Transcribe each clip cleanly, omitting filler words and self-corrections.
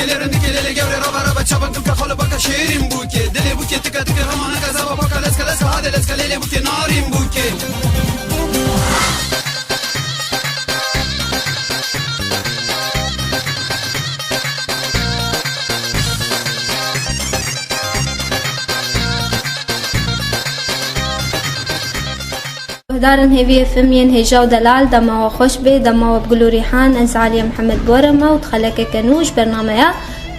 دلرن دل گور را برا بچا بکم که خاله بک شیرین بوکه دل بوکه تک تک رمان کذا با کلاس کلاس هذا لس کلیل بوکه نارین بوکه دارن هذه فمين هجا ودلال دما وخوش بي دما وبقولوا ريحان انس علي محمد بورما وتخلك كنوش برنامج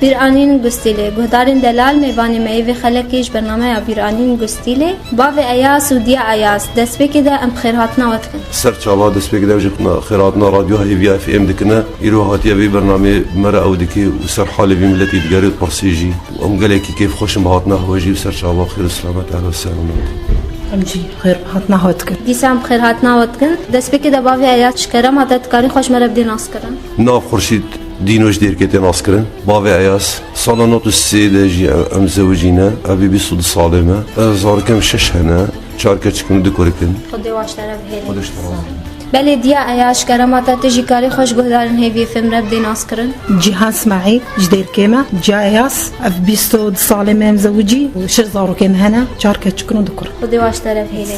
بيرانين غستيلي غدارن دلال ميواني ميوي خلكيش برنامج بيرانين غستيلي باوي اياس وديا اياس دس بكده ام خيراتنا وتكن سرت الله دس بكده وجبنا خيراتنا راديو هي في ام دكنا يروح هاتيا بي برنامج مرة او دكي وسر حالي بي ملتي تقاريد برسيجي وام قالكي كيف خوش مهاتنا هوجي وسرت الله خير السلامات اهلا وسهلا امجي خير هاتنا هاتكن ديسام خير هاتنا وتكن دس بكده باوي اياس شكرا ما تذكري خوش مرة بدي ناسكرن ناف خورشيد دينوش دير كيتي ناسكرن بافي اياس صالونات السيدة جي ام زوجينا ابي بيصود صالمة زار كم شش هنا شاركة تكون ديكوريكن خدي واش طرف هيري خدش طرف بله ديا اياش كرامات تجي كاري خوش غدارن هذه فيلم رب بدي ناسكرن جيهان اسماعيل جدير كيما جاياس اف بيستود صالمة مزوجي وش زارو كم هنا شاركة تكون ديكور خدي واش طرف هيري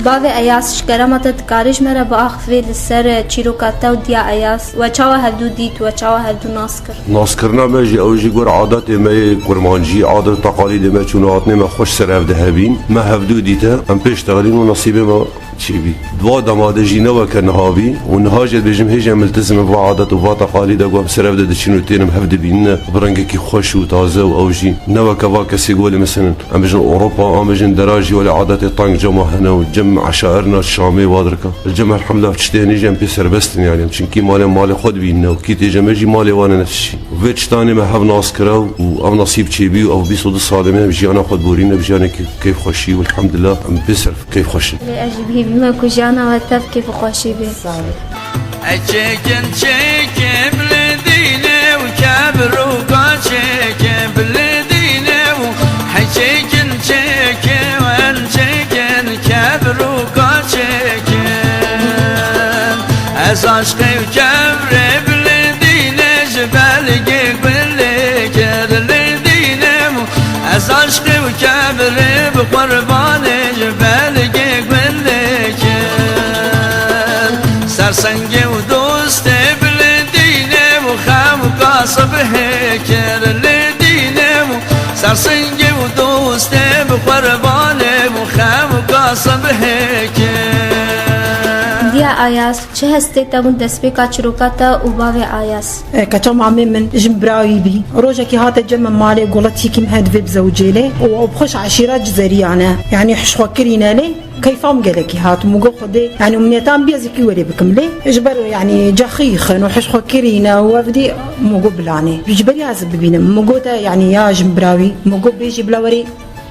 باوی ایاس شکرامت تکاریش مرا با آخفی لسر چیروکاتا و دیا ایاس و چاوا هدو دیت و چاوا هدو ناسکر ناسكرنا ما جي او جي قور عادات ما قرمانجي عادات تقاليد ما چوناتنا ما خوش سر هفدهبين ما هفدو ديتا ام پیش تغلين ونصيبه ما تشيبي دوا دماده جي نوا كنهابي ونهاجت بجم هيجا ملتزم بوا عادات وبوا تقاليد اقوام سر هفده دشينو تينم هفده بينا برنگكي خوش و تازه و او جي نوا كوا كسي قولي مثلا ام بجن اوروبا ام بجن دراجي ولا عادات طنق جمع هنا وجمع عشائرنا الشامي وادركا الجمع الحمد لله تشتيني جم بي سربستن يعني چنكي مال خود بينا وكي تيجا مجي مالي وانا نفس الشيء وفيتش تاني ما هف ناسكرا و نصيب تشيبي او بيصود الصالمين بجي انا خود بورينا بجي انا كيف خوشي والحمد لله ام بيصرف كيف خوشي اجيب هي بما كوجانا وتف كيف خوشي بي اچكن چكم لدينه وكبر وقاشكم بلدينه حچكن چكم وانچكن كبر وقاشكم از عشقي وكبر بلدينه جبالك بلكر لدينه از عشقي وكبر بقربانه جبالك سرسنگی و دوست بلدینه و خم و قاصب هکر لدینه و سرسنگی و دوست بقربانه و خم و قاصب هکر دیا آیاس چه هستی تابون دست بی کچروکاتا و باوی آیاس كتم عمي من جمبراوي بي روجك هات الجمع مالي قولتي كم هاد في بزوجيلي وبخش عشيرة جزريانة يعني حش فكرينا لي كيف عم قالك هات مقو خدي يعني منيتان بيزكي ولي بكم لي اجبر يعني جخيخن وحش فكرينا وفدي مقو بلاني بيجبر يعزب بينا مقو يعني يا جمبراوي مقو بيجي بلاوري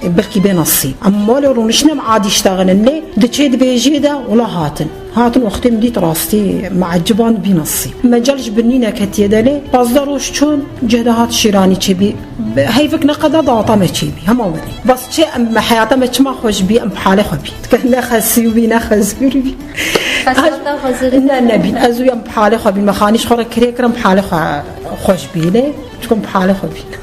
بلكي بين الصيب اما لو نشنم عادي اشتغلن لي دتشيد بيجي دا ولا هاتن وقتي مديت راستي مع الجبان بنصي ما جالش بنينا كتيدا لي بازدروش شون جهدهات شيراني تشبي هيفك نقدا ضاطه ما تشبي هم ولي بس شيء ام حياته ما تشما خوش بي ام بحاله خبي كنا خسي وبينا خزوري خسرتا خزري نبي ازو ام بحاله خبي ما خانيش خور كريكرم بحاله خوش بي لي تكون بحاله خبي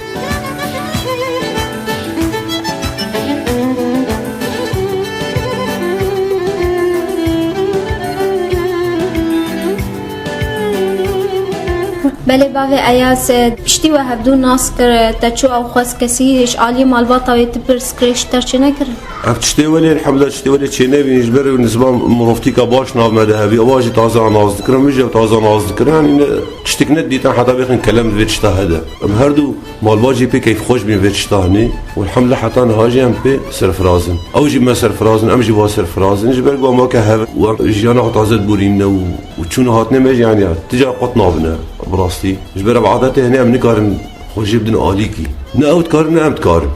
بله باوی ایاس پشتی و هبدو ناسکر تچو او خواست کسیش عالی مالباتا و تبر سکریش ترچه نکرن تشتي ولي الحمد لله تشتي ولي تشيني بنجبر بالنسبه مرفتي كباش ناف مذهبي اواجي تازه ناز ذكر مش تازه ناز ذكر يعني تشتك ندي تن حتى بيخن كلام فيتش هذا هردو مال باجي بي كيف خوش بين فيتش هني والحمد لله حتى هاجي ام بي صرف رازن او جيب ما صرف رازن ام جيب صرف رازن جبر قوا ما كهف وجينا تازه بورينا وتشون هاتنا مج يعني تجا قطنا بنا براستي جبر بعادته هنا من كارن خوش بدنا اليكي ناوت كارن ام تكارن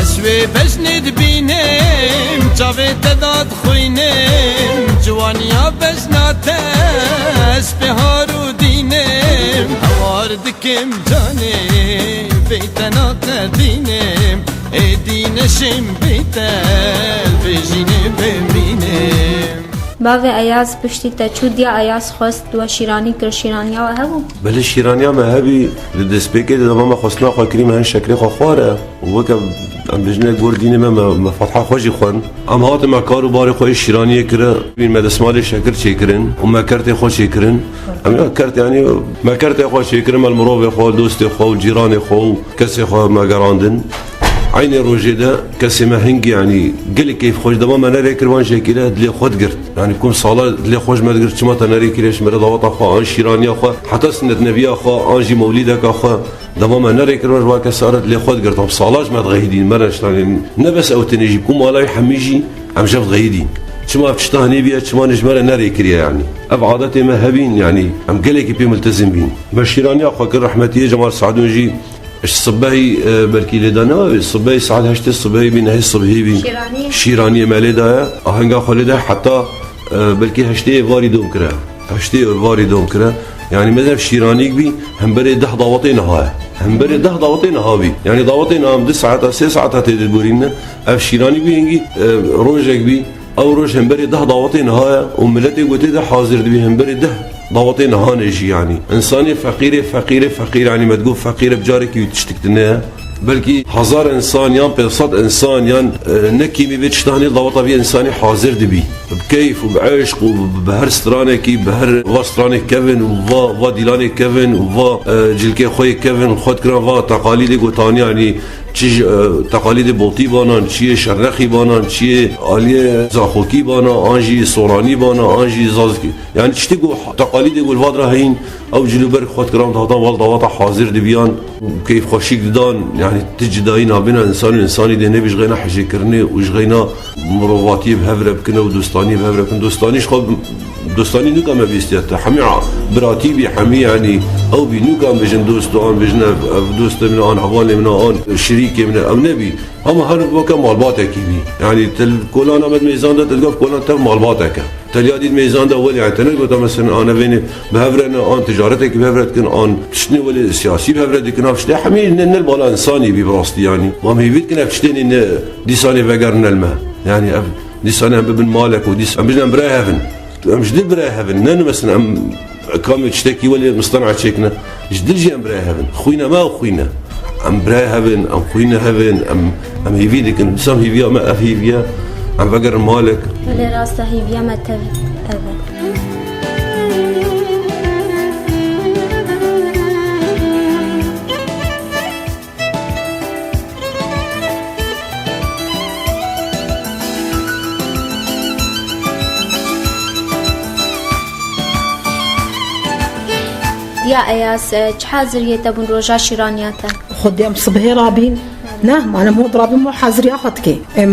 اسوي بس ندبينم جابت داد خوينم جوانيا بس ناتس بهارو دينم هواردكم جاني بيتنا تدينم ادينشم بيتل بجيني ببينم باوی ایاز پشتی تا چودیا ایاز خواست و شیرانی کر شیرانی ها هبو بله شیرانیا ما هبی دسپیکه ده ما خصنا خو کریم هن شکل خو خواره وک ام بجنه گوردین ما فتح خوشی خون ام هات ما کارو بار خو شیرانی کره بین مدسمال شکر چیکرن و ما کرت خو چیکرن ام کرت یعنی ما کرت خو چیکرن المروه خو دوست خو جیران خو کسی خو ما گراندن عيني روجي ده كسمة هنجي يعني قل كيف خوش دما ما نري كرمان شكله دلي خود قرت يعني كون صلاة دلي خوش ما تقرت ما تنري كليش مرة ضوط أخا عن شيراني أخا حتى سنة نبي أخا عن جي مولدك أخا دما ما نري كرمان واك صارت دلي خود قرت بصلاة ما تغيدين مرة شلون نبس أو تنجي كون ما لا يحميجي عم شاف غيدين شما بتشتهني بيا شما نجمر نري كريا يعني أبعادتي ما هبين يعني عم قل كيف ملتزم بين بشيراني أخا كل رحمتي جمال سعدونجي الصباهي بركي لدانا الصباهي ساعات هشت الصباهي بين هاي الصباهي بين شيرانية مالدا هنگا خالدا حتى بركي هشتي واري دوم كرا هشتي واري دوم كرا يعني مثلا شيرانيك بي هم بري 10 ضواطين ها هم بري 10 ضواطين ها بي يعني ضواطين هم 2 ساعات 6 ساعات تدبرين اف شيراني بي هنگي روجك بي او روج هم بري 10 ضواطين ها وملتي قلت حاضر بي هم بري 10 ضواطين هانجي يعني انساني فقير يعني ما تقول فقير بجارك وتشتكتنا بلكي هزار انسان يان بصد انسان يان نكيمي بتشتهني ضوطه بي انساني حاضر دبي بكيف وبعشق وبهر سترانكي بهر وسترانك كيفن وفا ديلاني كيفن وفا جلكي خوي كيفن خد كرا فا تقاليد قوتاني يعني چی تقالید بوتی بانن چی شرخی بانن چی عالی زاخوکی بانن آنجی سورانی بانن آنجی زازکی یعنی چی گو تقالید گل وادر هین او جلوبر خود کرام دادا وال داوات حاضر دبیان کیف خوشیک دان يعني تجداي نابنا انساني ده نبيش غينا حجي كرني وش غينا مرواتي بهفره بكنا ودوستاني بهفره بكنا دوستانيش خب دوستاني نوكا ما بيستيات حمي براتي بي حمي يعني او بي نوكا بجن دوستان بجن دوست من ان حوالي من ان شريكي من او نبي اما هر وكا مالباتك بي يعني كلان امد ميزان ده تلقى كلان تم مالباتك تليادي الميزان ده ولي يعني تنقلت مثلا انا بين بهفره ان تجارتك بهفره كن ان تشني ولي سياسي بهفره كن افشتي حمي نل بالا انساني بي براستي يعني وهم هيفيت كن افشتين ان ديساني فقرنا الماء يعني ديساني بن مالك وديس ام بجن براهفن مش دي براهفن نن مثلا ام كام تشتكي ولي مصطنعه شيكنا جدلجي ام براهفن خوينا ما خوينا ام براهفن ام خوينا هفن ام هيفيدك ان سام هيفيا ما هيفيا ام فقر مالك ولی راسته هیویا ما تبی اول دیا ایاس چه حاضریه تبون روژا شیرانیاته خدام صبحي رابين نعم انا مو ضرابين مو حاضري اخذك اي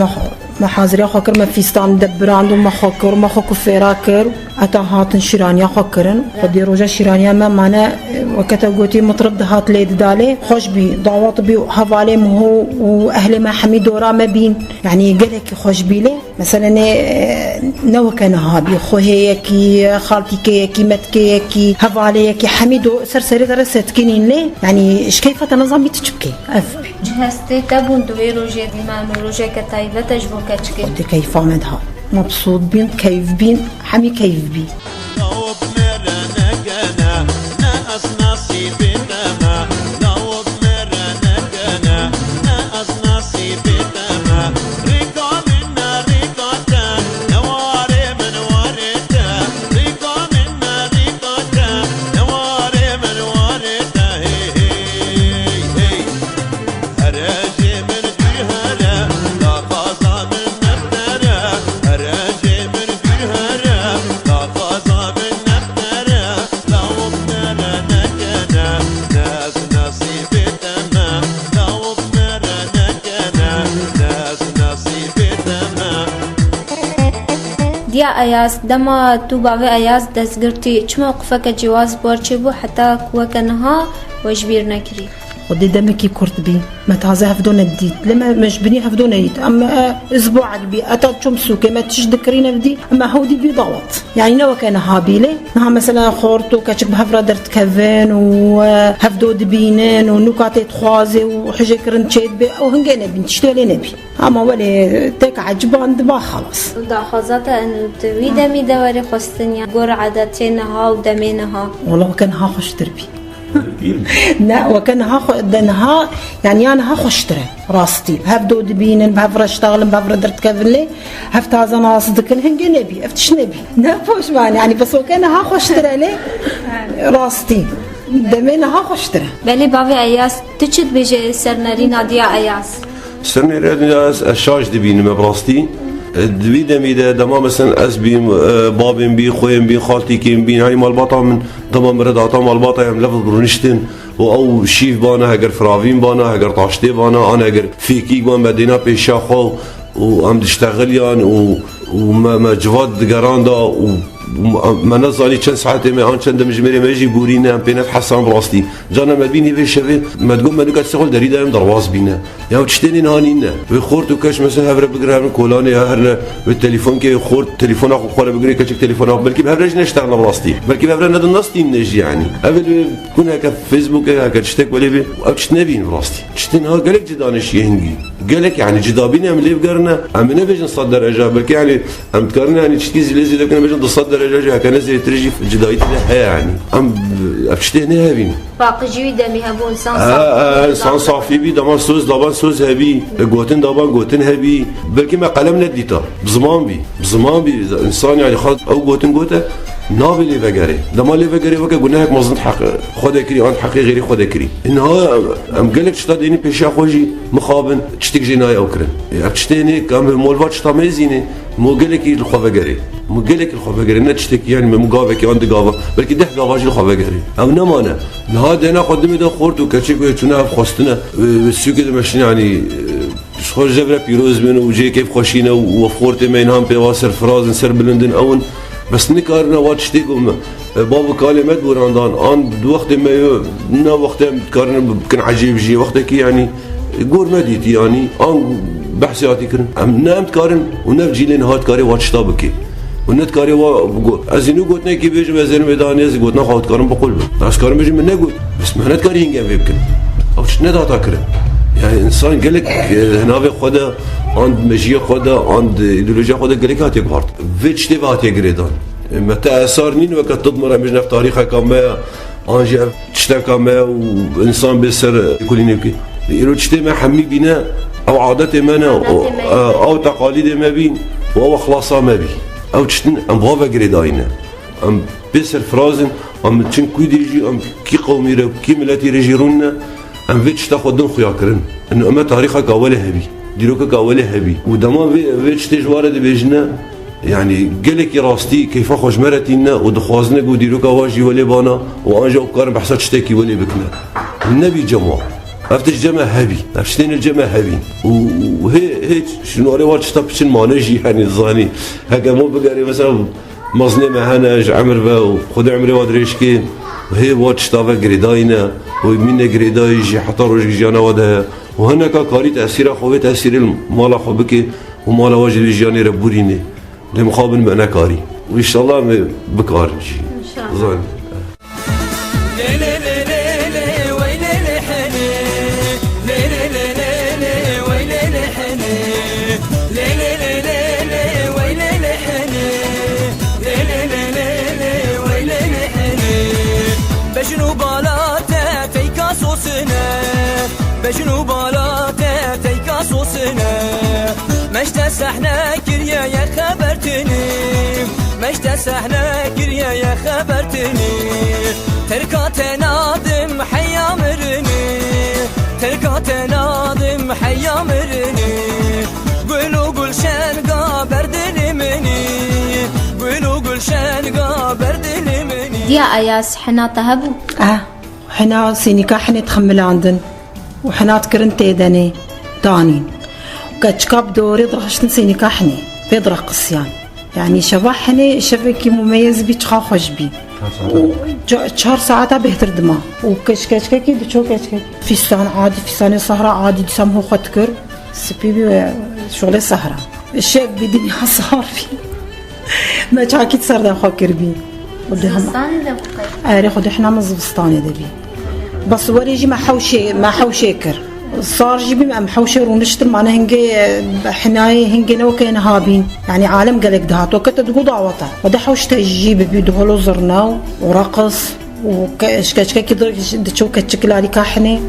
ما حاضري اخوكر ما فيستان دبراند وما خوكر ما خوكو فيراكر اتا هاتن شيرانيا خوكرن خدي روجا شيرانيا ما معنا وقت قوتي مطرب هات ليد دالي خوش بي دعوات بي حوالي مو واهل ما حميد ورا ما بين يعني قالك خوش بيلي مثلا نو كان هابي خوهيكي خالتيكي متكيكي حواليكي حميدو سرسري درست كينين لي يعني ايش كيف تنظمي تشبكي افبي جهستي تبون دوي روجا ديما روجا كتايبه تجبو كتشكي بدي كيف عمدها مبسوط بين كيف بين حمي كيف بين دیا ایاس دما تو باوی ایاس دستگرتی چه موقفه که جواز بارچه بو حتی کوه کنها وجبیر نکری خدي دمك كرت بي ما تهزا هفدون الديت لما مش بني هفدون الديت اما اسبوع بي اتا تشمسوكي ما تشدكرين بدي اما هودي بي ضغط يعني نو كان هابيله نها مثلا خورتو كاتشك بهفرا درت كفن وهفدو دبينن ونكات تخوازي وحاجه كرنت شيد بي او هنجنا بنتشتغل نبي اما ولا تك عجبان دبا خلاص دا خازاتا انو توی دمی دواری خستنیا گور عادتینها و دمینها والله كان ها خوش تربي لا وكان ها يعني انا ها خشتره راستي هبدو دبينن بهفر اشتغل بهفر درت كفلي هفت هذا ناس دكن هنجي نبي افتش نبي نفوش يعني بس وكان ها خشتره لي راستي دمين ها خشتره بلی باوی ایاس تچت بيجي سرنری نادیا ایاس سرني رياض الشاش دبين ما براستي دوی دمی دما مثلا از بیم بابم بی خویم بی خالتی کیم بی يعني مال باطا من دما مرد عطا مال باطا يم لفظ برونشتن و او شیف بانا هگر فراوین بانا هگر طاشته بانا انا هگر فيكي بان مدينه پیشا خو و ام تشتغل يعني و ما جواد گران دا و من نزانی چند ساعته می آن چند مجمری میجی بورینه ام پینت حسن براستی جانا مدبینی به شوی مدگم منو کسی خال داری دایم درواز بینه یا چتنی نهانینه و خورد و کش مثلا هفره بگیرم کلانه یا هر به تلفن که خورد تلفن آخو خاله بگیری کچک تلفن آخو بلکه به هفرهش نشتغل براستی بلکه به هفره ندن نستی نجی يعني اول کنه که فیسبوک که چتک ولی به او چت نبین براستی چتن ها گلک جدانش یهنگی گلک يعني جدابين ام ليف قرنا ام نبيج نصدر درجه بلكي يعني ام تقارنا يعني تشتي زلزل لكن نبيج نصدر درجه كان نزل ترجي في جدايت لها يعني ام افشتي هنا هابين باقي جوي دمي هبو انسان صافي انسان صافي بي دما سوز دابان سوز هبي غوتن دابان غوتن هبي بلكي ما قلم نديتا بزمان بي انسان يعني خد او غوتن غوته نابي لي فقري دما لي فقري وكا قلنا هيك مظن حق خد كري عند حقي غيري خد كري انها ام قالك شتاديني بيشا خوجي مخابن تشتك جناي او كرن تشتيني كم مولفات شتاميزيني مو قالك الخفقري مو قالك الخفقري نتشتك يعني مو قافك عند قافه بلكي ده قافاج الخفقري او نمانه نهاد انا قدمي ده خورت وكاتشك وتنا خستنا السوق ماشي يعني خوش جبره بيروز من وجي كيف خوشينا وفورت مينهم بيواسر فرازن سر بلندن اون بس نكارنا واتشتيكم بابا كلمات براندان ان وقت ما نا وقت كارنا كان عجيب جي وقتك يعني غور مديت يعني ان بحثياتي كرن نام كارن ونفجي لين هات كاري واتشتابكي ونت كاري و ازينو قلتنا كي بيجي وزن ميدانيز قلتنا خاط كارن بقول ناس كارن بيجي من نقول بس مهنت كاري هنجا بيبكن او شنو داتا كرن يعني انسان قالك هنا في خدا عند مجيه خدا عند ايديولوجيا خدا قالك هاتي بارت فيتش تي هاتي جريدان متى اثارنين وقت تضمر مش في تاريخها كما انجي تشتكى ما وانسان بيسر يقولين يبكي يقولوا تشتي ما حمي بنا او عادات ما او تقاليد ما بين او خلاصه ما بي او تشتن ام بابا جريداينا ام بيسر فرازن ام تشن كويديجي ام كي قومي رو كي ملاتي رجيرونا ام فيتش تاخذن خياكرن انه اما تاريخها كاوله هبي ديروكا كاوله هبي ودما فيتش تجوار دي بيجنا يعني قالك راستي كيف خوش مرتينا ودخوازنا قو ديروكا واجي ولي بانا وانجا وكارن بحسات شتاكي ولي بكنا النبي جمع افتش جمع هبي افتشتين الجمع هبي وهي شنو ري واتش تابشن مانجي يعني الظاني هكا مو بقاري مثلا مزني معانا عمر با خد عمري وادريشكي وهي واتش تافا جريداينا ومين جريداي يجي حتى روج جانا وده وهنا كاري تاثير خوي تاثير المال خوبك ومال واجد جاني ربوريني لمخابن معنا كاري وان شاء الله بكار جي ان شاء الله بشنو بالاته تيكا صوصنا مشتا سحنا كريا يا خبرتني مشتا سحنا كريا يا خبرتني تركات نادم حيا مرني تركات نادم حيا مرني قولوا قول شان قابر دلي مني قولوا قول شان قابر دلي مني ديا اياس حنا تهبو حنا سينيكا حنا تخمل عندن وحنات كرنت تيدني دانين وكاتشكاب دوري درشتن سينيكا حني بيدرق قصيان يعني شبحني شبكي مميز بي تخا خوش بي 4 ساعات بهتر دما وكشكشكي دشو كشكي فستان عادي فستان صحراء عادي دسمه خدكر سبيبي شغل الصحراء الشيء بدنيا صار في ما شاكيت صار ده خاكر بي زستاني ده بقى خد احنا مزبسطاني ده بي بس وريجي ما حوشيكر صار جيبي ما محوشر ونشتر معنا هنجي حناي هنجي نو كان هابين يعني عالم قالك دهات وقت تقول دعوته وده حوش تجيب بيدهولو زرناو ورقص وكشكشكي كده تشوف كشكل على كحنه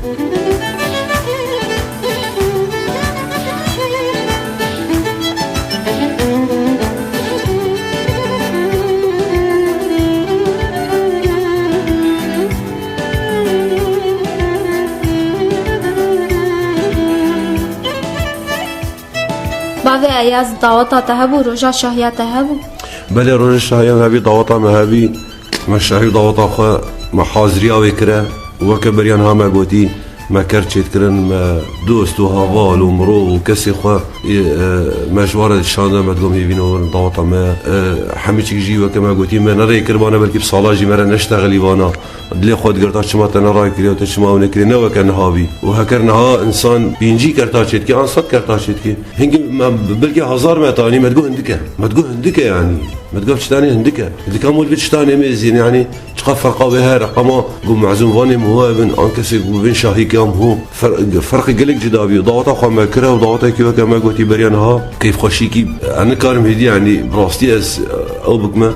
باوی ایاز دعوتا تهبو رجا شاهیا تهبو بله روز شاهیان هبی دعوتا ما هبی ما شاهی دعوتا خو ما حاضری آوی کرده و که بریان ها ما گوتی ما کرچید کرن ما دوست و هوال و مرو و کسی خو مجوار شانده ما تقوم هیوینو دعوتا ما همه چی جی و که ما گوتی ما نرای کربانه بلکه بسالا جی مرا نشتغلی وانا دلی خود گرتا چما تنرای کری و تشما اون کری نو کن هاوی و هکرنها انسان بینجی کرتا چید که آنصد کرتا چید که هنگی بلکه 1000 متانی ما تقول هندکه يعني ما تقول شتاني هندكه هندكه مول بتشتاني ميزين يعني تقف فرقه بها رقمه قوم معزوم فاني هو بن انكسي وبين شاهي كام هو فرق قلق جدابي ضغطه خو ما كره وضغطه كيف كما قلتي بريانها كيف خشيكي انا كارم هدي يعني براستي او بكما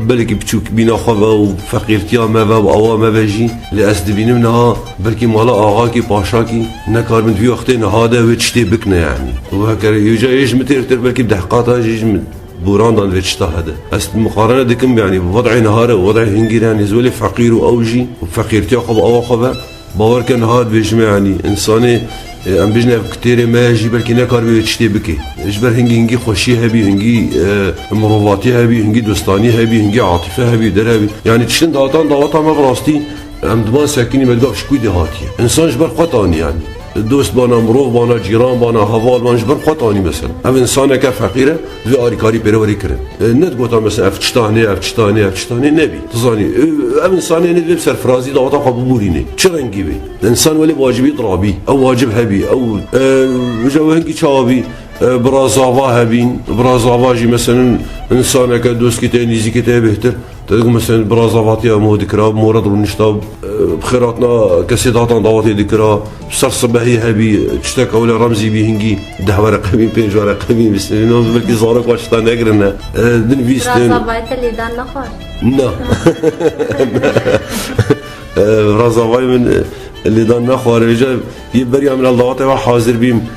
بلكي بتشوك بينا خو وفقيرتي ما او ما بجي لاسد بين منها بلكي مالا اغاكي باشاكي نكار من في وقتين هذا وتشتي بكنا يعني وهكذا يجي متر بلكي بدحقاتها يجي بوراندان ويتشتا هذا است مقارنه دكم يعني بوضع نهار ووضع هنجي يعني زولي فقير واوجي وفقيرتي او خبا باور كان هاد بيجمع يعني انساني ام بيجنا كثير ما يجي بلكي نكار بيتشتي بكي اجبر هنجي خوشي هبي هنجي مرواتي هبي هنجي دوستاني هبي هنجي عاطفه هبي دربي يعني تشن داوطا ما براستي ام دمان ساكني ما تقفش كوي دهاتي انسان جبر قطاني يعني دوست بانا مروف بانا جيران بانا هوال بانا جبر قطاني مثلا ام انسانه كفقيره في اريكاري بيروري كرن ند قوتا مثلا افتشتاني نبي تزاني ام انسانه ند بسر فرازي داوطا قبوريني چرنگي بي انسان ولي واجبي ضرابي او واجب هبي او وجوهنگي چاوي برازاوا هبين برازاوا جي مثلا انسانه كدوست كي نيزي كي بهتر تقول مثلا برازافاتي مو ذكرى مورد ونشطب بخيراتنا كسيداتنا ضواتي ذكرى صار صباحي هبي تشتكى ولا رمزي بيهنجي دهوة رقمين بينج رقمين بس إنه بلكي زارك واشتان أجرنا دنفيستن برازافايت اللي دان نخور نا برازافاي من اللي دان نخور رجال يبريا من الضواتي وحاضر بيم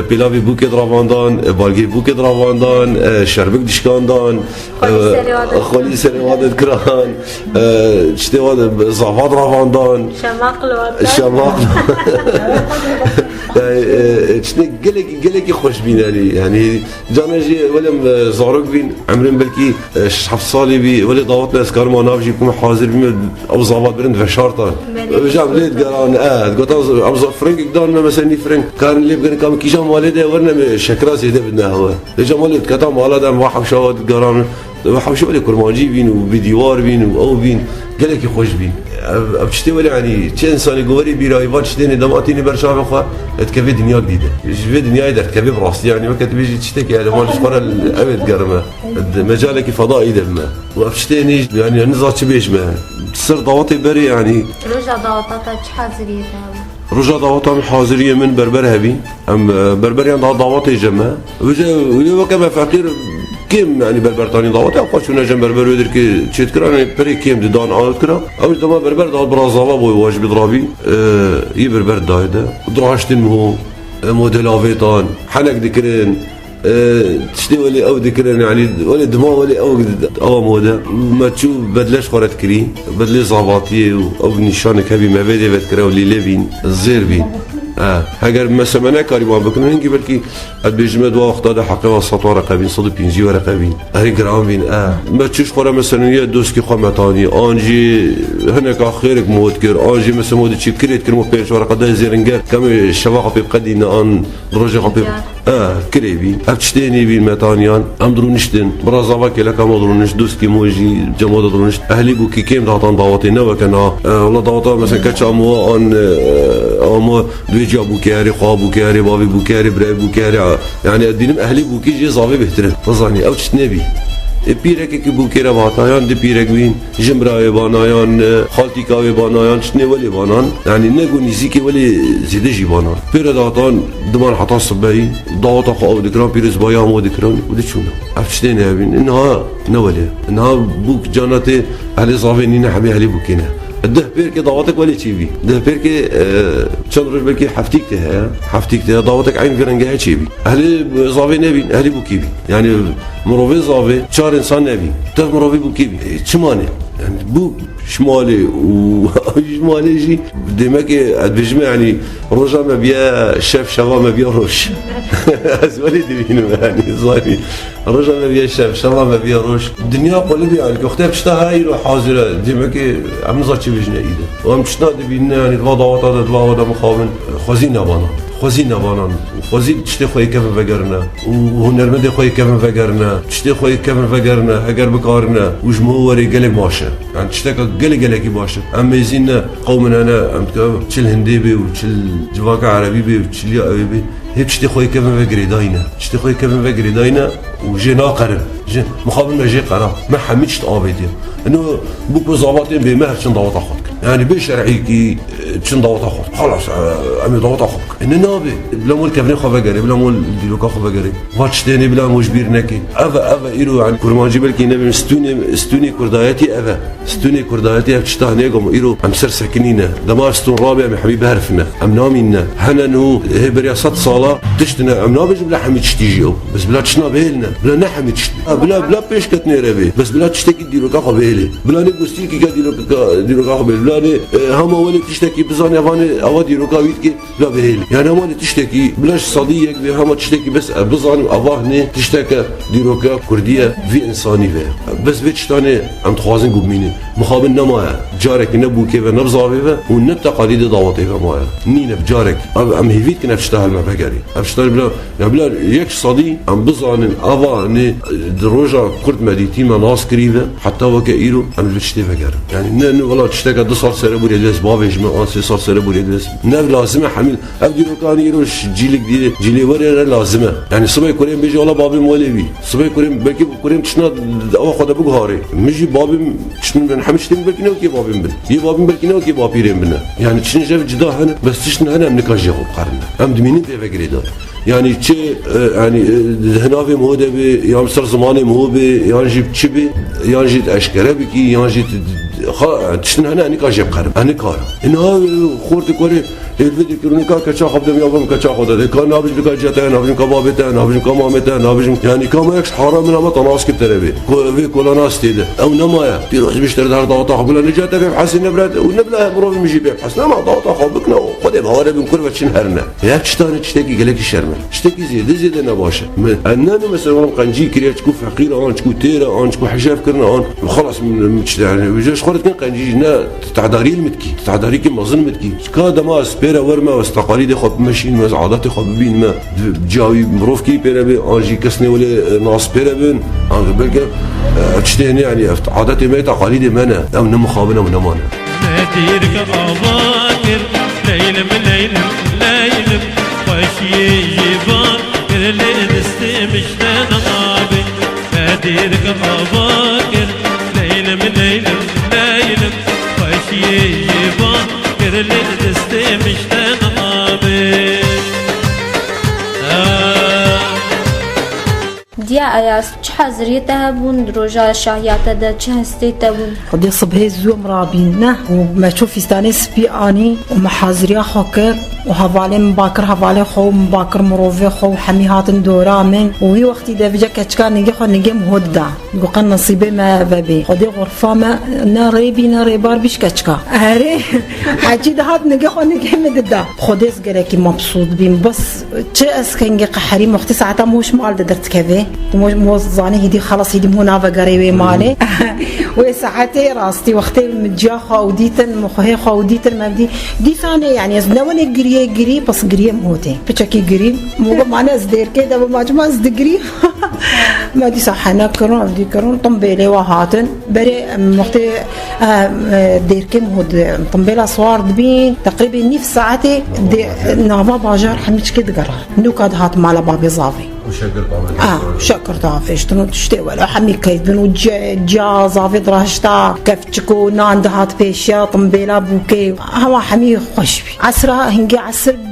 پیلاوی بوک دراواندان، بالگی بوک دراواندان، شربک دشکاندان، خالی سریوادت کران، چته واد زاواد دراواندان، شماق چته گلکی خوش بینی یعنی جانجی ولیم زارق بین عمرن بلکی 7 سالی بی ولی دعوت نسکار ما نافجی کم حاضر بیم او زاواد برند فشارتان جام لید گران گفتم ام فرنگ دان مثلا فرنگ کارن لیب گرن کام کی والده ورنا شكرا زيده بدنا هو اجا مالد كتام على دم واحد شواد قران واحد شو اللي كرمانجي بين وبديوار بين او بين قال لك خوش بين ابشتي ولا يعني تشي انسان يقوري بيراي باتشتيني دماتيني برشا اخو تكفي دنيا جديده في دنيا يدك كفي براسي يعني ما كتبيجي تشتكي على مال شقره الابد قرمه مجالك فضائي دم وابشتيني يعني نزات بيش ما تصير ضواتي بري يعني رجع ضواتك حاضريه رجع ضواتهم حاضرية من بربر هبي أم بربريان ضواتي جمع وجا كما فقير كم يعني بربرتاني ضواتي أو شو نجم بربر ودر كي تشيت كرا يعني بري كم دان عاد كرا أو تما بربر ضاد برازاوا بوي واجب ضرابي بربر دايدا دراشتن هو موديل أفيتان حنك ذكرين تشتي ولي او ذكرين يعني ولي دماء ولي او مودا ما تشوف بدلاش قرات كري بدلي زاباطي او نشانك هبي ما بدي بتكرا ولي لبين الزير بين هاجر مثلا انا كاريبان بكون هنجي بلكي بيجمد وقت هذا حقي وسط ورقابين صد بينجي ورقابين هاي جرام بين ما تشوف قرا مثلا يا دوسكي خمتاني انجي هناك اخرك موت كر انجي مثلا مود تشي كريت كرمو بيش ورقه ده زيرنجر كم الشباب بقدينا ان درجه كريبي أفتشتيني بين متانيان أم درونشتن برازافا كلا كم درونش دوسكي موجي جمود درونش أهلي بوكي كيم دعطان ضواتنا وكنا والله ضوطا مثلا كتشامو أن أما دويجا بوكاري قاب بوكاري بابي بوكاري براي بوكاري يعني الدين أهلي بوكي جي صافي بهترن وزاني أفتشتني بي پیرک که بوکیره باتایان دی پیرک بین جمرای بانایان خالتی کاوی بانایان شنی ولی بانان یعنی نگو نیزی ولی زیده جی بانان پیر داتان دمان حتا صبایی داتا خواهد دکران پیرز بایا هم دکران و دی چونه افشتی نبین اینها نولی اینها بوک جانت اهل صافی نینه حبی اهلی بوکینه ده بير كي ضواتك ولا تشيبي ده بير كي تشنرج بالكي حفتيك تها ضواتك عين فرنجها تشيبي اهلي صافي نبي اهلي بوكيبي يعني مروفي صافي شهر انسان نبي تف مروفي بوكيبي شماني يعني بو شمالي وشمالي شي ديماك بجمع يعني رجع ما بيا شاف شوا ما بيا روش اسولي دينو يعني صاري رجع ما بيا شاف شوا ما بيا روش الدنيا قلبي يعني اختي بشتا هاي حاضره ديماك عم نزاتشي بجنا ايده وام بشتا دبينا يعني الوضع هذا مخاون خزينه بانا خوزی نبانان خوزی تشتی خوی کم وگرنه و هنرمند خوی کم وگرنه تشتی خوی کم وگرنه اگر بکارنه و جمهوری گله باشه يعني تشتی گله کی باشه امیزین قومنا انا چل هندی بی و چل جواک عربی بی و چل یاوی بی هیچ تشتی خوی کم وگری داینه تشتی خوی کم وگری داینه و جنا قرن مخابل ما جي قرا ما حميتش طابيدي انه بوكو زابطين بمهر شن ضوط اخذك يعني بشرعي كي شن ضوط اخذ خلاص امي ضوط اخذك ان نابي بلا مول كفني خفقري بلا مول ديلوكا خفقري واتش تاني بلا موش بيرنكي افا ايرو يعني كرمان جبل كي نبي ستوني كردايتي افا ستوني كردايتي افشتاهنيكم ايرو ام سر سكنينه دمار ستون رابع ام حبيب هرفنا ام نامينا هننو هي برياسات صاله تشتنا ام نابي بلا حميتش تيجيو بس بلا تشنا بيلنا بلا نحميتش بلا بيش كتني ربي بس بلا تشتكي ديلوكا قبيله بلا نيغوستي كي ديلوكا قبيله بلا هما ولي تشتكي بزاني افاني اوا ديلوكا ويتكي لا بهيل يعني هما تشتكي بلاش صديق هما تشتكي بس بزاني افاهني تشتكي ديلوكا كرديه في انساني بس بيتشتاني ام تخوازن قوميني مخابن نما جارك نبو كيف نبزافي ونتقاليد ضواتي ما نين بجارك ام هيفيت كنا بشتغل ما فكري اشتغل بلا يك صديق ام بزاني افاني دروجا كرد مديتي ما ناس قريبه حتى وكايرو ام بشتي فكر يعني والله تشتكى 2 صار سنه بوري دس بافيج ما 3 صار سنه بوري دس نب لازم حمل ابدي كان يروش جيلك دي جيلي ورا لازمه يعني صبي كريم بيجي والله بابي مولوي صبي كريم بلكي كريم تشنا او خد ابو هاري مجي بابي تشن بن حمشتم بلكي نو كي بابي بن يي بابي بلكي نو كي بابيرين بن يعني تشن جاب جدا هنا بس تشن هنا من كاجي قرن ام دمين بفكري ده يعني تشي يعني هنا في مهوده بي يا مصر زماني مهو بي يعني جيب تشبي يعني جيت اشكره بكي يعني جيت تشن هنا اني كاجي قرن اني كار انها خورت كوري الفيديو كرونيكا كشا خبدم يابم كشا خدا كان نابج بكاجته نابج كبابته نابج كمامته نابج يعني كما يكش حرام من ما تناس كتربي في كولاناس تيده او نمايا بيروح بيشتري دار ضغط قبل ان جات في حسن نبرد ونبلا بروف مجي بيه حسن ما ضغط خبكنا خد بهاره بنكر وتشن هرنا يا تشتاني تشتكي قالك الشرمل تشتكي زيد انا باشا اننا مثلا قنجي كريا تكون فقيره ان تكون تيره ان تكون حجاف كرنا ان خلاص من يعني بجاش خرجت قنجي جنا تعداري المتكي تعداري كي مازن متكي كادا ما بيرا ورما واستقاليد خب ماشين واز عادات خب بين ما جاوي مروفكي بيرا بي انجي كسني ولا ناس بيرا بين ان بالك تشتهني يعني عادات ما تقاليد مانا من مخابنا من مانا ناديرك اباكر ليل من ليل ليل وشي يبان اللي نستمش نغابي ناديرك اباكر ليل من ليل ليل وشي يبان اللي تستمش تنغابي دیا ایاس چه حضریته بون دروجا شاهیاته ده چه هستیته بون خدي صبح زوم رابين وما تشوف استاني سبي اني ومحاضريا خوكر وهفالي مباكر هفالي خو مباكر مروفي خو حميهات دورا من وهي وقتي ده بيجا كتشكا نجي خو نجي مهدا يقول نصيبي ما بابي خدي غرفه ما ناري بار بيش كتشكا هاري حاجي ده هاد نجي خو نجي مددا خدي سغريكي مبسوط بين بس تشي اسكنجي قحري وقت ساعتها موش مال درت كافي موزاني هدي خلاص هدي مهنا فقريبي مالي وساعتي راستي وقتي متجا خاوديتن مخهي خاوديتن ما بدي دي ثاني يعني زنوني گریه گری پس گریه موته بچکی گری موقع معنا از دیر که دو مجموعه از دگری ما دي صحنا كرون دي كرون طنبيلة وهاتن بري وقت دير كم هود طنبيلة صوار دبين تقريبا نصف ساعتي نعمة باجر حمش كده قرار نوكاد هات مالا بابي زافي شكر طافي اشتنو تشتي ولا حمي كيف بنو جا زافي دراشتا كيف تشكو ناند هات بيشا طنبيلة بوكي هوا حمي خوش بي عصرها هنجي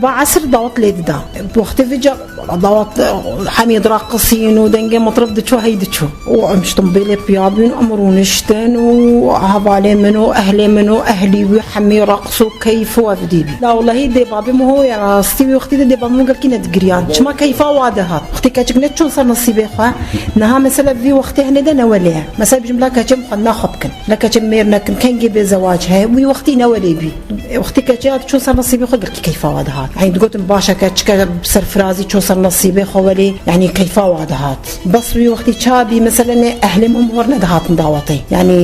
عصر داوت ليد دا وقت فيجا داوت حمي راقصين ودنجي مطرب دشو هيدشو ومش طنبيلة بيابين امرون اشتن وهبالي منو اهلي وحمي رقصوا كيف وفديبي لا والله دي بابي مو هو يا راستي وقتي دي بابي مو قال كينا تقريان شما كيفا وادهات وقتي كاتشك شو صار نصيبي خا نها مثلا في وقتي هنا دا نوليها مثلا بجمله كاتشم خدنا خبكن لا كاتشم ميرنا كان جيب زواجها وي وقتي نولي بي وقتي كاتشات شو صار نصيبي خا قال كيفا وادهات يعني تقول باشا كاتشك بسرفرازي شو صار نصيبي خوالي يعني كيفا وادهات بس وي وقتي شابي مثلا اهل مهورنا دهات دعوتي يعني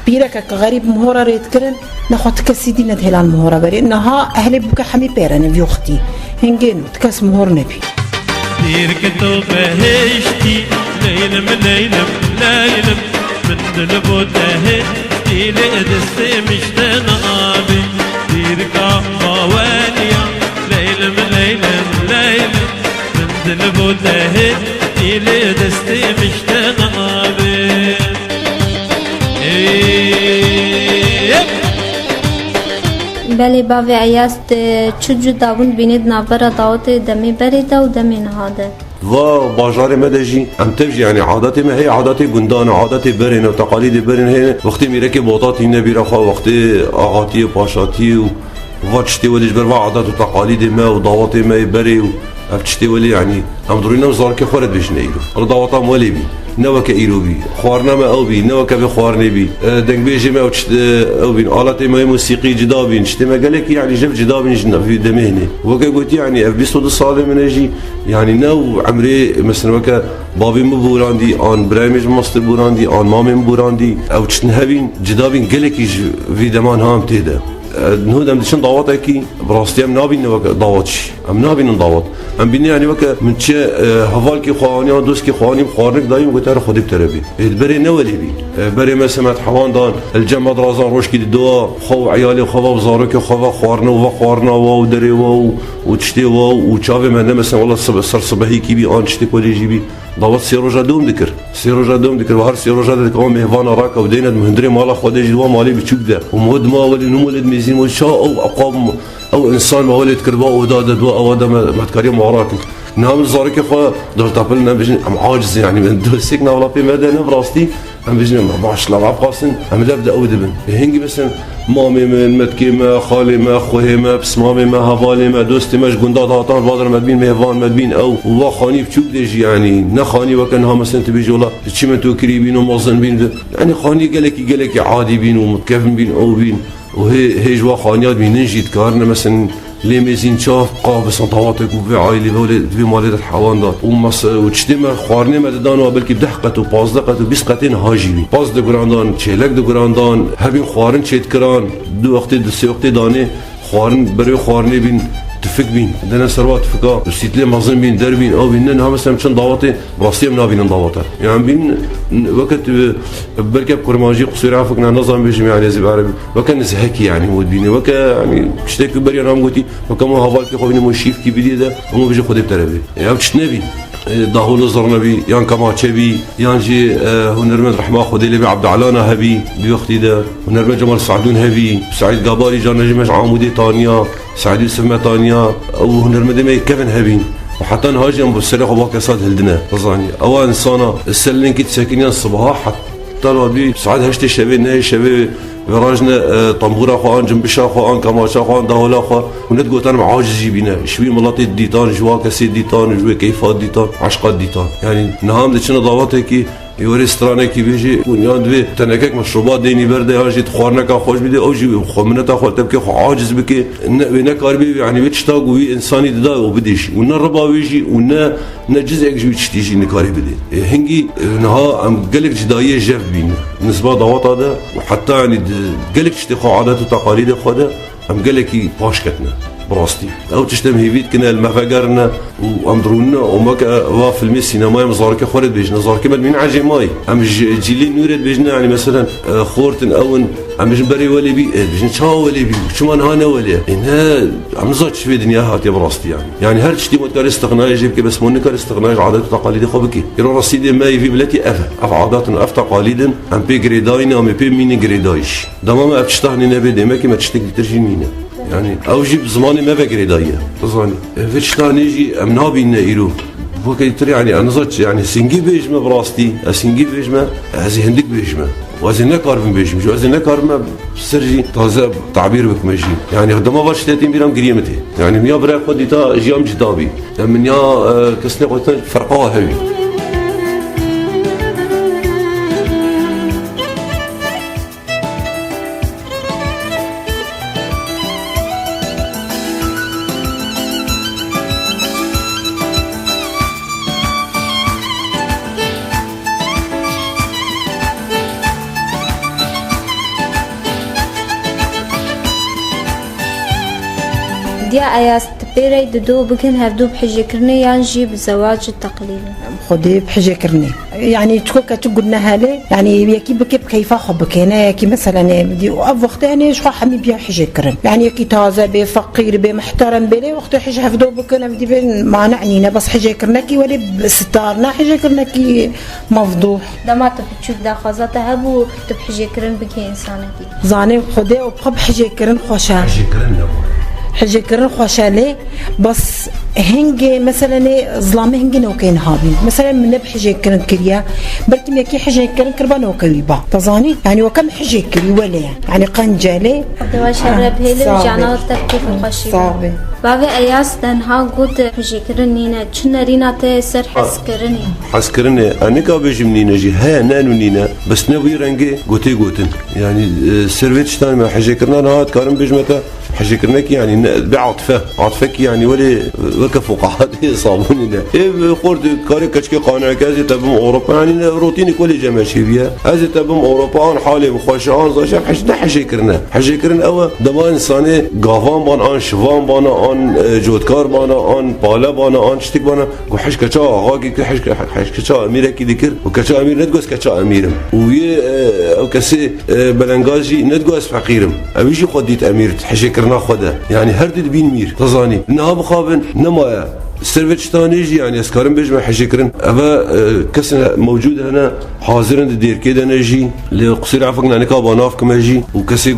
بيرك غريب مهوره ريتكرن ناخذ كسيدي ندهلان مهوره بري انها اهل بك حمي بيرن في اختي هنجين تكاس مهور نبي دير كتو بهشتي ليلم من دلبوته ديل دستي مشتنا ابي دير كاوانيا ليلم من دلبوته ديل دستي مشتنا ابي بله باوی عیاست چجور داون بینید نابرا داوت دمی بریده و دمی نهاده و باجار مدجی ام تبجي يعني عادات ما هي عادات گندان عادات برين وتقاليد برين هي وقت ميرك بوطات النبي رخا وقت اغاتي وباشاتي واتشتي وليش بروا عادات وتقاليد ما ودعوات ما بري افتشتي ولي يعني ام درينا وزار كخورد باش نيرو رضاوطا مولي بي نوك ايروبي خوارنا ما او بي نوك بخوارني بي دنگ بيجي ما وتشت او بين آلات ما موسيقي جدابين شتي ما قالك يعني جاب جدابين جنا في دمهني وكا قلت يعني في صود الصالح من اجي يعني نو عمري مثلا وكا بابي مبوراندي ان برامج ماستر بوراندي ان مامي مبوراندي او تشنهبين جدابين قالك في دمان هام تهدا نهود ام دشن ضاوات اكي براستي ام نابين وك ضاواتش ام نابين ضاوات ام بيني يعني وك من تش هفالكي خواني دوسكي خواني خارنك دايم قلت له خدي بتربي بري نولي بي بري ما سمعت حوان دان الجمع درازان روشكي الدواء خو عيالي خو بزارك خو خوارنا وخوارنا ودري وتشتي وتشافي من مثلا والله صر صباحي كي بي ان تشتي كوليجي بي ضوات سيروجا دوم ذكر وهر سيروجا ذكر مهفانا راكا ودينا مهندري مالا خدي جدوا مالي بتشوكدا ومود ما ولي نمولد ميزين وشاء او اقام او انسان ما ولد كربا وداد دوا او ما تكريم معراك نعم زارك خو دول طابلنا بجن ام عاجز يعني من دول سيكنا ولا في مدن براستي ام بجن 14 لا قاسن ام لابد اودبن هنجي بس مامي من متكي ما خالي ما خوهي ما بسمامي ما هفالي ما دوستي ماش قنداد هاتان بادر مدبين مهفان مدبين او وخاني بتشوك ديجي يعني نخاني وكانها مثلا تبيجي ولا تشي من توكري بين ومازن بين يعني خاني قالك عادي بين ومتكفن بين او بين وهي جوا خانيات بين نجي تكارنا مثلا لي ميزين شاف قاب سنطواتك وفي عائلي في مالية الحوان دار وتشتما خوارني ما دانو بلكي بدحقت وبازدقت وبسقتين هاجيبي باز دو غراندان تشيلك دو غراندان هبين خوارن تشيت كران دو وقت دو سي وقت داني خوارن بري خوارني بين تفك بين دنا سروات فكا سيتلي مازن بين دربين او بين نها مثلا مشان ضواطي براسيم نابين ضواطه يعني بين وقت بركب كرماجي قصير عفكنا نظام بيجي على زي عربي وكان زهكي يعني مود بيني وك يعني شتيك بري انا قلتي وكما هافالكي خويني مشيف كي بديده هم بيجي خدي بتربي يعني بتشنبي داهو نظر نبي يان كما تشبي يان جي هنرمد رحمه خدي لي عبد العلانا هبي بيختي ده هنرمد جمال سعدون هبي سعيد قباري جان نجمش عمودي طانيا سعيد يوسف مطانيا او هنرمد مي كيفن هبين وحتى نهاجم بالسرقه وباقي صاد هلدنا تظني او انسانه السلين كي تساكنين الصباح حتى لو بي سعد هشت الشباب نهي الشباب فراجنا طنبوره خوان جنبشا خوان كماشا خوان دهولا خو ونتقول انا عاجز جيبينا شوي ملاطي ديتان جوا كاسي ديتان جوا كيفات ديتان عشقات ديتان يعني نهام دشنا ضواتكي يو ريستوران كي بيجي ونيان دوي تنكك مشروبات ديني برده هاجي تخورنك خوش بيدي او جي خمنتا خو تبكي خو عاجز بك وينا كاربي يعني بتشتاق وي انساني دا وبديش ونربا ويجي ونا نجزك جوي تشتيجي نكاري بدي هنجي نها ام قالك جدايه جف بين نسبه ضوات هذا وحتى يعني قالك تشتي خو عادات وتقاليد خو ام قالك باش كتنا براستي او تشتم هيفيت كنا المفقرنا وامدرونا وما وافل مي السينما مزارك خورد بيجنا زارك من عجي ماي ام جيلي نورد بيجنا يعني مثلا خورتن اون ام جنبري ولي بي بيجن شاو ولي بي شو من هنا ولي انها عم نزات شوي دنيا هاتي براستي يعني هر شتي متكر استغناء يجيبك بس مو نكر استغناء عادات وتقاليد خبكي يرو رصيد ما يفي بلاتي اف عادات واف تقاليد ام بي غريداين ام بي ميني غريدايش دما بتشتهني نبي ديما كي ما تشتكي ترجي مينا يعني او جيب زماني ما بغريدايه تظني فيشتاني يجي ام نابي نيرو بوكي تري يعني انا زات يعني سنجي بيجما براستي سنجي بيجما هذه هندك بيجما وزن كارم بيجم جو وزن كارم سرجي تازه تعبير بك ماشي يعني خدمه باش 30 بيرام قريمتي يعني ميا برا خدي تا جيام جدابي من يا كسني قلت فرقوها هوي دیا ایاست پیری دو بکن هفدو بحجه کرنی یان جی بزواج التقليدي خدي بحجه كرني يعني تكوكا تقولنا هالي يعني يكي بكي بكيفا خبك هنا يكي مثلا بدي وقف وقت يعني شو حمي بيا حجه كرن يعني يكي تازه بفقير بمحترم بلي وقت حجه هفدو بكن بدي ما نعنينا بس حجه كرنكي ولا بستارنا حجه كرنكي مفضوح دما تبتشوف دا خازات هبو تبحجه كرن بكي انسانكي زاني خدي وبقى بحجه كرن خوشا حجه كرن خوشالي بس هنجي مثلا ظلامه هنجي نوكين هابين مثلا من بحجه كرن كريا بركي يكي حجه كرن كربا نوكي با تظاني يعني وكم حجه كري ولا يعني قنجالي دوا شرب هيلي وجانا التركيب الخشيب صعبه باقي اياس دنها قد حجه كرن نينا چنا رينا ته سر حس كرني انا كابج منين جي ها نانو نينا بس نبي رنجي قوتي قوتن يعني سيرفيتش تاع ما حجه كرنا هات كارم بجمته حجه كرنك يعني بعاطفك يعني ولا وكفقاعات صابوننا ايه خورد كاري كشكي قانع كازي تبم اوروبا يعني روتيني كل جماشي بيها ازي تبم اوروبا ان حالي مخوشان زاشم حجه كرن او دمان انساني غافان بان ان شوان بان ان جودكار بان ان بالا بان ان شتك بان حش كچا غاقي حش كچا امير كي ذكر وكچا امير ندغوس كچا اميرم وي او كسي بلنغاجي ندغوس فقيرم اويجي خديت امير حجه كرنا خدا يعني هردد بين مير تظاني انها بخابن نما سيرفيتشتانيجي يعني اسكارم بيجمع حجكرن ابا كسنا موجود هنا حاضرن دير كده نجي لقصير عفقنا نكا بناف كما جي وكسي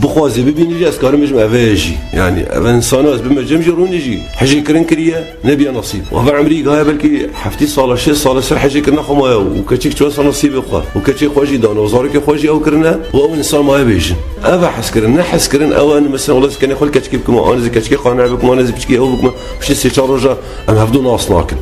بخوازي ببيني اسكارم بيجمع افاجي يعني ابا انساناس بمجم جرون يجي حجكرن كريا نبي نصيب وابا عمري قايا بلكي حفتي صاله شي صاله سر حجكرن خما وكتشيك توص نصيب اخر وكتشي خوجي دان وزارك خوجي او كرنا او انسان ما بيجن ابا حسكرن او انا مثلا والله كان يقول كتشكيبكم انا كتشكي قانع بكم انا زبشكي او بكم مش سيتشارجا ام هفدون اصلاكن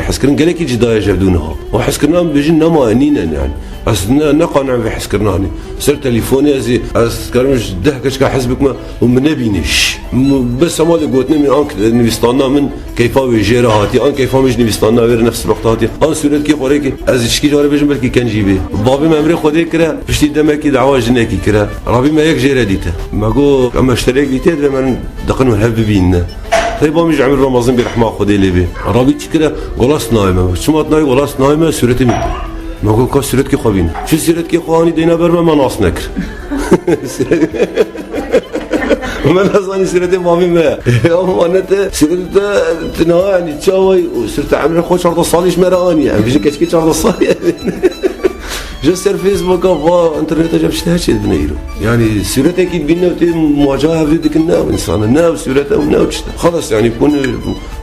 حسكرن قالك يجي دايج هفدونها وحسكرنا بيجن نما نينا يعني بس نقنع في حسكرناني سر تليفوني ازي اسكرمش دهكش كحسبك ما ومن بينش بس ما قلتني من انك نيستانا من كيف ويجيرا هاتي ان كيف مش نيستانا غير نفس الوقت هاتي ان سورت كي قريك از شكي جاري بجم بلكي كان جيبي بابي ما امري خدي كرا بشتي دمكي دعوه جنكي كرا ربي ما يك جيرا ديته ما جو اما اشتريك ديته من دقن هب بينا طيب مش عمل رمضان برحمه خدي لي بي ربي كده غلاس نايمه شمات ناي غلاس نايمه سورتي ما قول كاس سيرت كي خوابين شو سيرت كي خواني دينا برما ما ناس نكر ما ناس سيرتي مامي ما انا سيرت تنها يعني تشاوي وسرت عامل خوش شرط الصاليش مراني يعني بيجي كشكي شرط الصالي جو سير فيسبوك او انترنت جاب شتاش بنيرو يعني سيرتك كي بينا مواجهه في ديك الناو انسان الناو سيرته وناو خلاص يعني يكون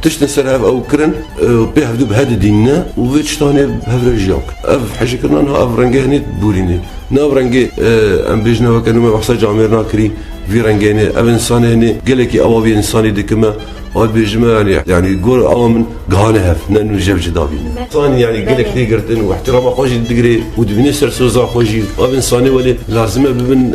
تشتنسرها او كرن بيهدو بهذا ديننا وفيتشتاني بهذا رجاك اف حاجه كنا اف رنجهني بوريني ناو رنجي ام بيجنا وكانوا ما بحصا جاميرنا كري في رنجيني اف انسان هني قالك اوابي انساني ديكما وبيجمع يعني يقول او من قهانها نانو جاب جدابي ثاني يعني قالك لي قرتن واحترام خوجي دغري ودبني سرسوزا خوجي اب انساني ولي لازم ببن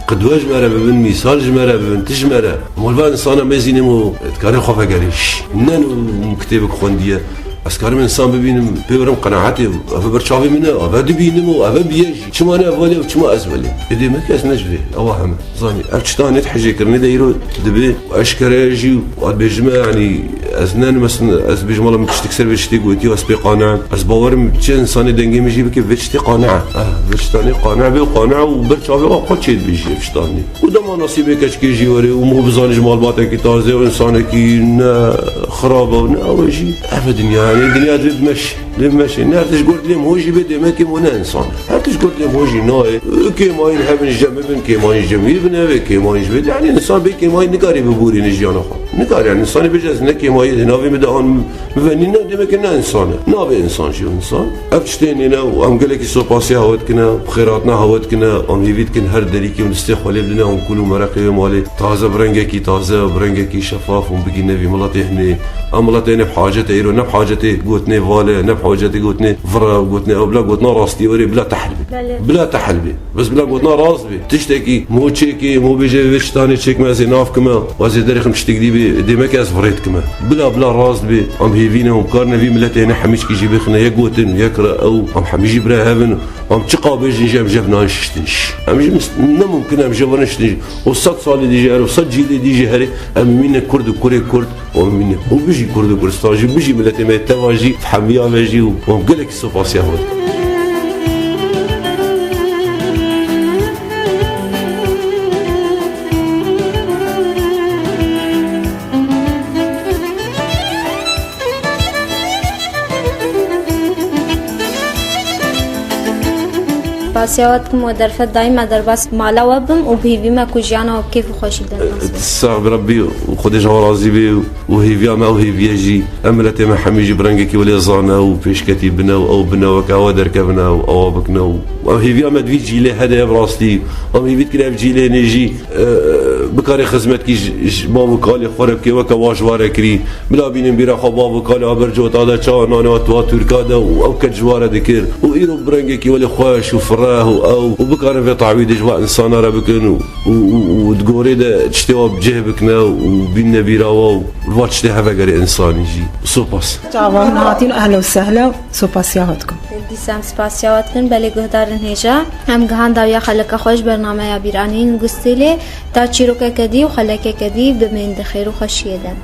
قدوه جمره ببن مثال جمره ببن تجمره مول با انسان ما زينمو كان خوفا قاليش نانو مكتبك خونديه اسكار من انسان ببينم بيورم قناعتي فبرشافي منه افا بينم وافا بيجي شما انا فولي وشما ازولي بدي ما كاس نجفي اوهم زاني افتشتاني تحجي كرني دايرو دبي واشكراجي وبيجمع يعني ازنان مثلا از بيجمع لما تشتكسر بيشتي قوتي واس بقناع از باورم تشي انسان دنجي مجي بك بيشتي قناعه بيشتاني قناع وقناع وبرشافي وقتشي بيجي فشتاني ودما نصيبي كشكي جي وري ومو بزاني جمال باتك تازه وانسان كي خرابه وناوجي ابدا يعني الدنيا تمشي نارتش قلت لهم هوجي بدي ما كيما انسان هاتش قلت لهم هوجي ناي كيما ينحب نجم ابن كيما ينجم ابن ابي كيما يجبد يعني انسان بي كيما نقاري ببوري نجيان اخو نقاري يعني انسان بيجاز كيما نافي مدان مفنينا ديما كنا انسان نافي انسان شو انسان افتشتين هنا وام قال لك سو باسي هاوت كنا بخيراتنا هاوت كنا ام هيفيت كن هر دريكي ونستخولي بدنا ونقولوا مرقي مالي تازه برنجكي تازه برنجكي شفاف وبقي نبي ملاتي هني املاتي بحاجتي ايرو بحاجتي قوتني فالي بحاجتي قوتني فرا قوتني او بلا قوتنا راستي وري بلا تحلبي بس بلا قوتنا راسبي تشتكي مو تشيكي مو بيجي فيش تاني تشيك ما زيناف كما وازي دريخ مشتكي دي ما كاس فريت كما بلا راسبي ام هيفينا ومقارنه في ملاتي هنا حميش كي يجيب خنا يا قوتن يكرا او ام حميجي برا هافن ام تشقا بيجي جابنا نشتنش ام ممكن ام جابنا نشتنش وصات صالي ديجي او صات جيلي ديجي هري ام مين كرد كرد ومن وبيجي كرد كرستاجي بيجي ملاتي ما تواجي في حميه باجي وقال لك سو باسي هو باسيواتكم ودرفت دايما درباس مالا وبم وبهيفي ما كوجيانا وكيف وخوش الدرباس الساغ بربي وخدي جو رازي بي وهيفيا ما وهيفيا جي املتي ما حميجي برنجكي ولا زانا وفيش كتيبنا او بنا وكا دركبنا او بكنا وهيفيا ما تفيجي لي هذا براستي او هيفيت كلا بجي لي نيجي بكاري خدمت كي بابو قال خرب كي وكا واش واركري بلا بين بيرا خو بابو قال برجوت هذا تشان انا تو تركادا او كجواره ذكر وايرو برنجكي ولا خوش وفراه او وبكار في تعويض اجواء انسان ربكن وتقولي ده تشتوى بجهبكنا وبينا بيراوا والواتش ده هفقري انسان يجي سوباس تعاون هاتين اهلا وسهلا سوباسياتكم دي سام سپاسیاتکن بله گهدارن هجا هم گهان داویا خلک خوش برنامه یا بیرانین گستیله تا چیروکه کدی و خلک کدی بمند خیر و خوشیدن